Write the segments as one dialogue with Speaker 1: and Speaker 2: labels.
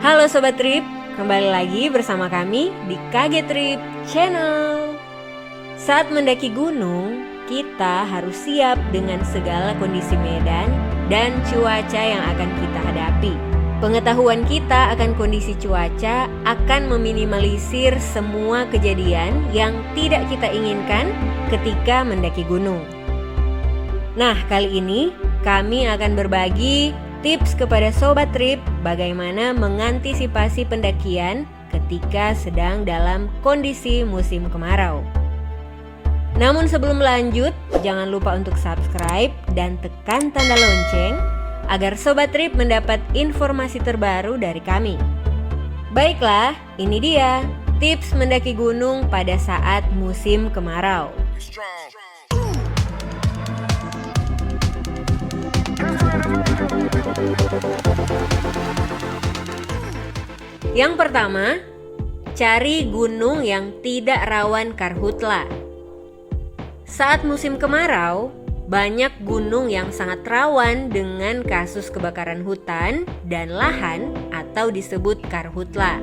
Speaker 1: Halo Sobat Trip, kembali lagi bersama kami di KG Trip Channel. Saat mendaki gunung, kita harus siap dengan segala kondisi medan dan cuaca yang akan kita hadapi. Pengetahuan kita akan kondisi cuaca akan meminimalisir semua kejadian yang tidak kita inginkan ketika mendaki gunung. Nah, kali ini kami akan berbagi tips kepada Sobat Trip bagaimana mengantisipasi pendakian ketika sedang dalam kondisi musim kemarau. Namun sebelum lanjut, jangan lupa untuk subscribe dan tekan tanda lonceng agar Sobat Trip mendapat informasi terbaru dari kami. Baiklah, ini dia tips mendaki gunung pada saat musim kemarau. Yang pertama, cari gunung yang tidak rawan karhutla. Saat musim kemarau, banyak gunung yang sangat rawan dengan kasus kebakaran hutan dan lahan atau disebut karhutla.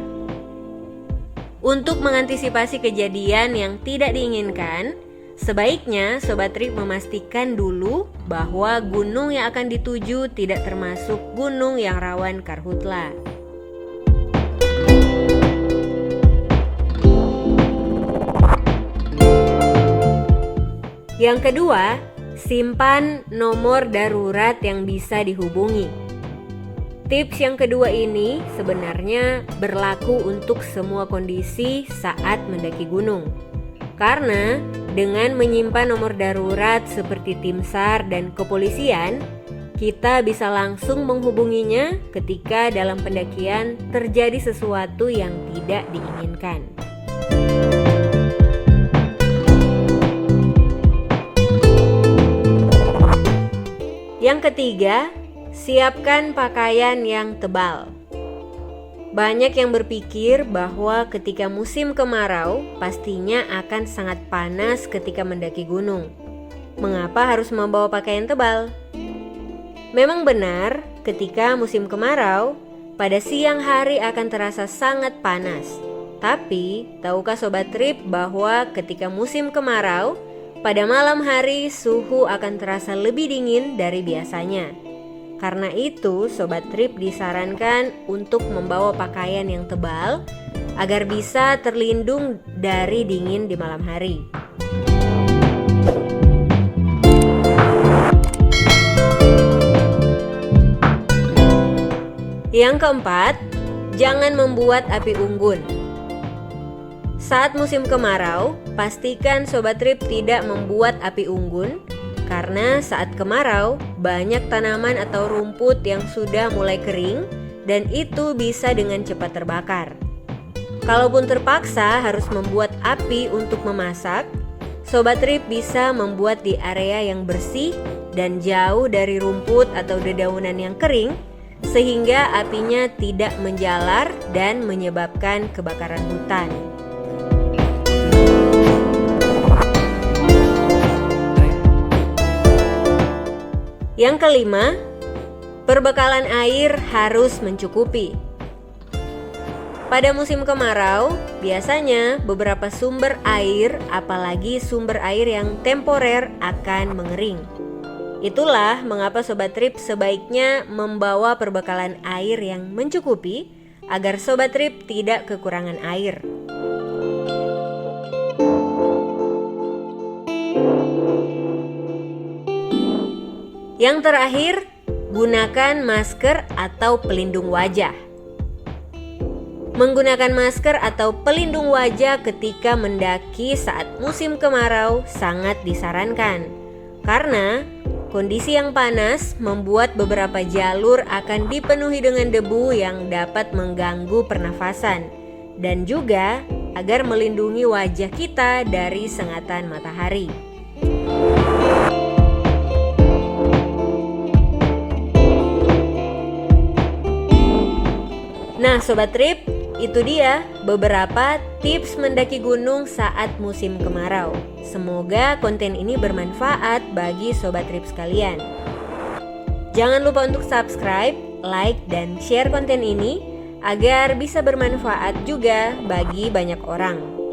Speaker 1: Untuk mengantisipasi kejadian yang tidak diinginkan, sebaiknya Sobat Trip memastikan dulu bahwa gunung yang akan dituju tidak termasuk gunung yang rawan karhutla. Yang kedua, simpan nomor darurat yang bisa dihubungi. Tips yang kedua ini sebenarnya berlaku untuk semua kondisi saat mendaki gunung. Karena dengan menyimpan nomor darurat seperti tim SAR dan kepolisian, kita bisa langsung menghubunginya ketika dalam pendakian terjadi sesuatu yang tidak diinginkan. Yang ketiga, siapkan pakaian yang tebal. Banyak yang berpikir bahwa ketika musim kemarau pastinya akan sangat panas ketika mendaki gunung. Mengapa harus membawa pakaian tebal? Memang benar, ketika musim kemarau, pada siang hari akan terasa sangat panas. Tapi, tahukah Sobat Trip bahwa ketika musim kemarau, pada malam hari suhu akan terasa lebih dingin dari biasanya. Karena itu, Sobat Trip disarankan untuk membawa pakaian yang tebal agar bisa terlindung dari dingin di malam hari. Yang keempat, jangan membuat api unggun. Saat musim kemarau, pastikan Sobat Trip tidak membuat api unggun karena saat kemarau banyak tanaman atau rumput yang sudah mulai kering dan itu bisa dengan cepat terbakar. Kalaupun terpaksa harus membuat api untuk memasak, Sobat Trip bisa membuat di area yang bersih dan jauh dari rumput atau dedaunan yang kering sehingga apinya tidak menjalar dan menyebabkan kebakaran hutan. Yang kelima, perbekalan air harus mencukupi. Pada musim kemarau, biasanya beberapa sumber air, apalagi sumber air yang temporer, akan mengering. Itulah mengapa Sobat Trip sebaiknya membawa perbekalan air yang mencukupi agar Sobat Trip tidak kekurangan air. Yang terakhir, gunakan masker atau pelindung wajah. Menggunakan masker atau pelindung wajah ketika mendaki saat musim kemarau sangat disarankan. Karena kondisi yang panas membuat beberapa jalur akan dipenuhi dengan debu yang dapat mengganggu pernafasan. Dan juga agar melindungi wajah kita dari sengatan matahari. Nah Sobat Trip, itu dia beberapa tips mendaki gunung saat musim kemarau. Semoga konten ini bermanfaat bagi Sobat Trip sekalian. Jangan lupa untuk subscribe, like, dan share konten ini agar bisa bermanfaat juga bagi banyak orang.